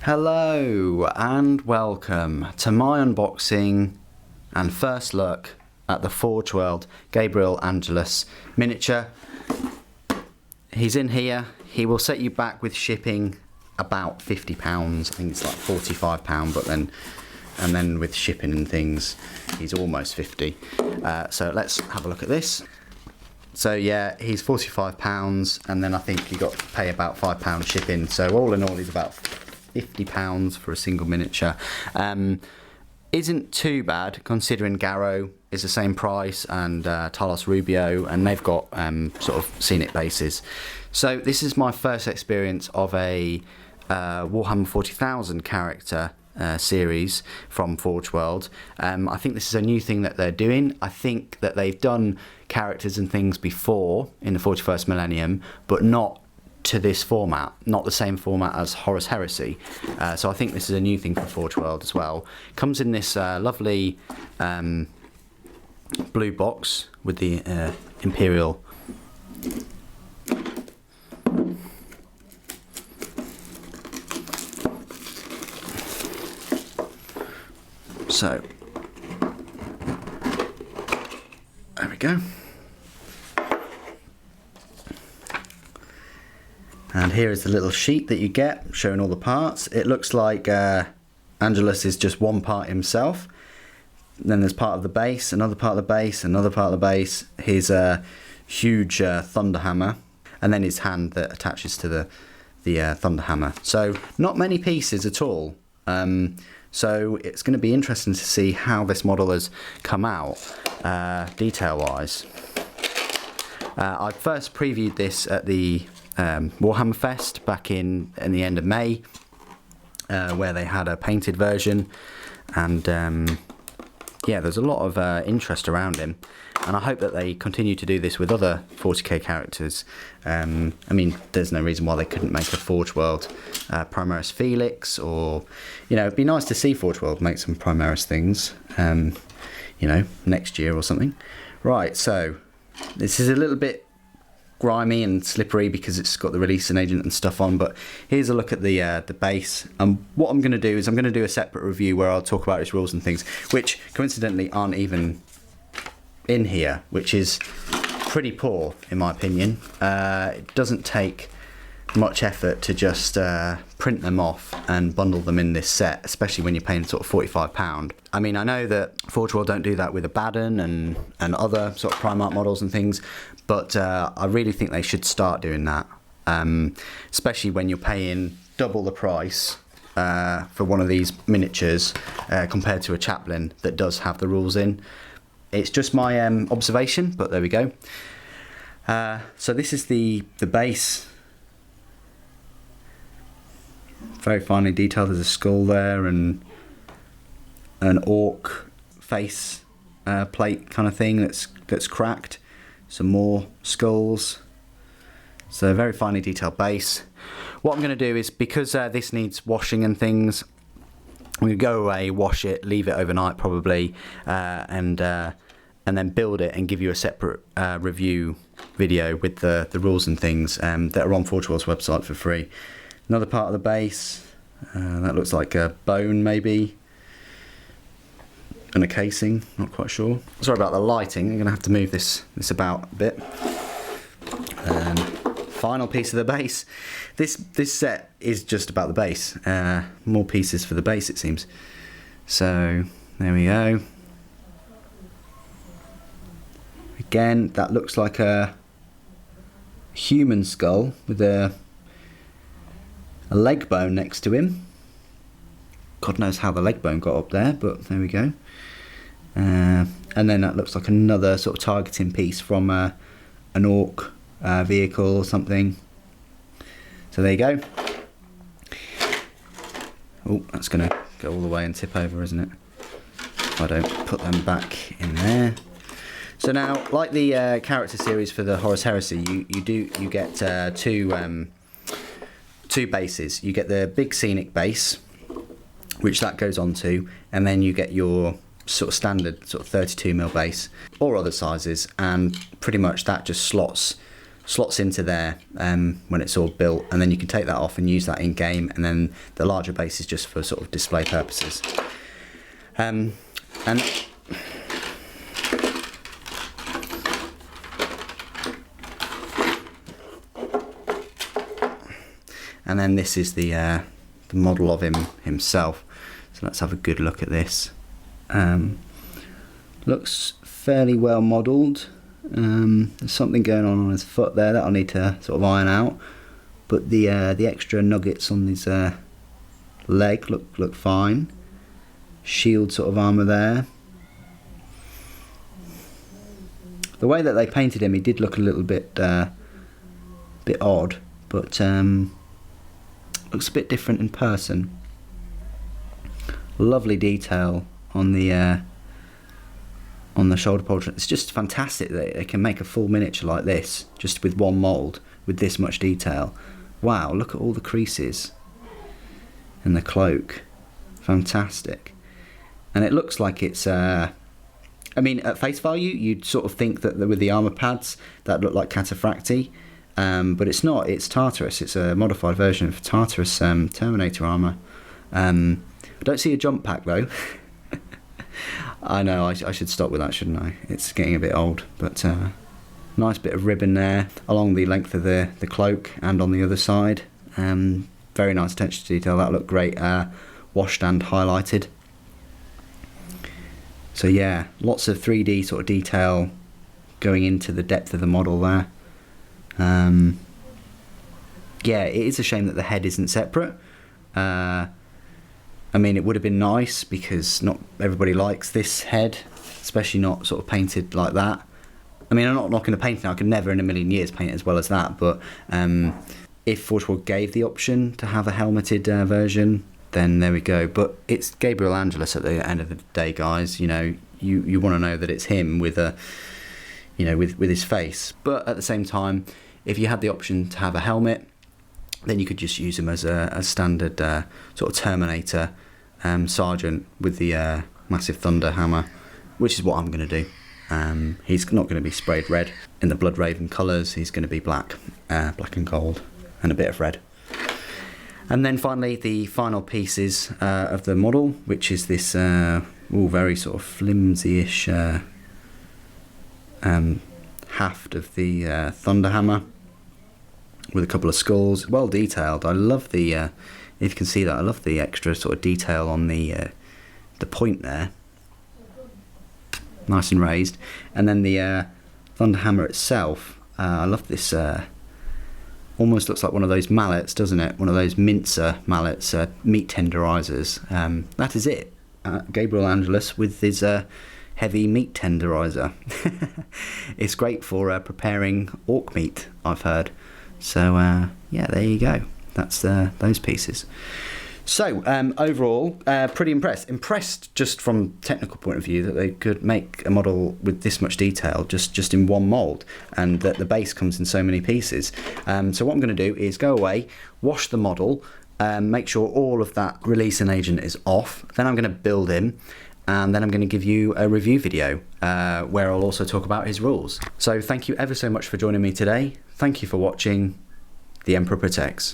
Hello and welcome to my unboxing and first look at the Forge World Gabriel Angelos miniature. He's in here. He will set you back with shipping about £50. I think it's like £45, but then with shipping and things he's almost 50. So let's have a look at this. So yeah, he's £45, and then I think you got to pay about £5 shipping. So all in all, he's about £50 for a single miniature. Isn't too bad considering Garo is the same price, and Talos Rubio, and they've got sort of scenic bases. So this is my first experience of a Warhammer 40,000 character series from Forge World. I think this is a new thing that they're doing. I think that they've done characters and things before in the 41st millennium, but not to this format, not the same format as Horus Heresy. So I think this is a new thing for Forge World as well. Comes in this lovely blue box with the Imperial so there we go. And here is the little sheet that you get showing all the parts. It looks like Angelos is just one part himself. Then there's part of the base, another part of the base, another part of the base, his huge thunder hammer, and then his hand that attaches to the thunder hammer. So not many pieces at all. So it's going to be interesting to see how this model has come out detail-wise. I first previewed this at the Warhammer Fest back in the end of May, where they had a painted version, and yeah, there's a lot of interest around him, and I hope that they continue to do this with other 40k characters. I mean, there's no reason why they couldn't make a Forge World Primaris Felix, or, you know, it'd be nice to see Forge World make some Primaris things, you know, next year or something. Right, so this is a little bit grimy and slippery because it's got the releasing agent and stuff on, but here's a look at the base. And what I'm going to do is I'm going to do a separate review where I'll talk about its rules and things, which coincidentally aren't even in here, which is pretty poor in my opinion. It doesn't take much effort to just print them off and bundle them in this set, especially when you're paying sort of £45. I mean, I know that Forge World don't do that with Abaddon and other sort of Primarch models and things, but I really think they should start doing that, especially when you're paying double the price for one of these miniatures compared to a chaplain that does have the rules in. It's just my observation, but there we go. So this is the base. Very finely detailed. There's a skull there and an orc face plate kind of thing that's cracked. Some more skulls. So very finely detailed base. What I'm going to do is, because this needs washing and things, I'm going to go away, wash it, leave it overnight probably, and then build it and give you a separate review video with the rules and things that are on Forge World's website for free. Another part of the base, that looks like a bone maybe, and a casing, not quite sure. Sorry about the lighting, I'm going to have to move this about a bit. Final piece of the base. This set is just about the base. More pieces for the base it seems. So there we go. Again, that looks like a human skull with a leg bone next to him. God knows how the leg bone got up there, but there we go. And then that looks like another sort of targeting piece from an orc vehicle or something. So there you go. Oh, that's going to go all the way and tip over, isn't it? If I don't put them back in there. So now, like the character series for the Horus Heresy, you get two bases. You get the big scenic base, which that goes on to, and then you get your sort of standard sort of 32mm base or other sizes, and pretty much that just slots slots into there when it's all built, and then you can take that off and use that in game, and then the larger base is just for sort of display purposes. And then this is the model of himself. So let's have a good look at this. Looks fairly well modelled. There's something going on his foot there that I'll need to sort of iron out, but the extra nuggets on his leg look fine. Shield sort of armour there. The way that they painted him, he did look a little bit odd, but looks a bit different in person. Lovely detail on the shoulder portrait. It's just fantastic that they can make a full miniature like this just with one mould with this much detail. Wow, look at all the creases and the cloak. Fantastic. And it looks like it's I mean, at face value you'd sort of think that with the armour pads that look like Cataphracti, but it's not. It's Tartarus. It's a modified version of Tartarus Terminator armour. I don't see a jump pack though. I know, I should stop with that, shouldn't I? It's getting a bit old, but nice bit of ribbon there along the length of the cloak and on the other side. Very nice attention to detail. That looked great, washed and highlighted. So yeah, lots of 3D sort of detail going into the depth of the model there. Yeah, it is a shame that the head isn't separate. I mean, it would have been nice because not everybody likes this head, especially not sort of painted like that. I mean, I'm not knocking the painting. I could never in a million years paint it as well as that, but if Forge World gave the option to have a helmeted version, then there we go. But it's Gabriel Angelos at the end of the day, guys. You know, you want to know that it's him with a, you know, with his face. But at the same time, if you had the option to have a helmet, then you could just use him as a standard sort of Terminator sergeant with the massive thunder hammer, which is what I'm going to do. He's not going to be sprayed red in the Blood Raven colours. He's going to be black, black and gold, and a bit of red. And then finally, the final pieces of the model, which is this all very sort of flimsy-ish haft of the thunder hammer with a couple of skulls. Well detailed. I love the, if you can see that, I love the extra sort of detail on the point there. Nice and raised. And then the thunder hammer itself, I love this, almost looks like one of those mallets, doesn't it? One of those mincer mallets, meat tenderisers. That is it. Gabriel Angelos with his heavy meat tenderiser. It's great for preparing orc meat, I've heard. So yeah, there you go. That's those pieces. So overall, pretty impressed just from technical point of view that they could make a model with this much detail just in one mould, and that the base comes in so many pieces. So what I'm going to do is go away, wash the model, make sure all of that releasing agent is off. Then I'm going to build him, and then I'm going to give you a review video where I'll also talk about his rules. So thank you ever so much for joining me today. Thank you for watching. The Emperor Protects.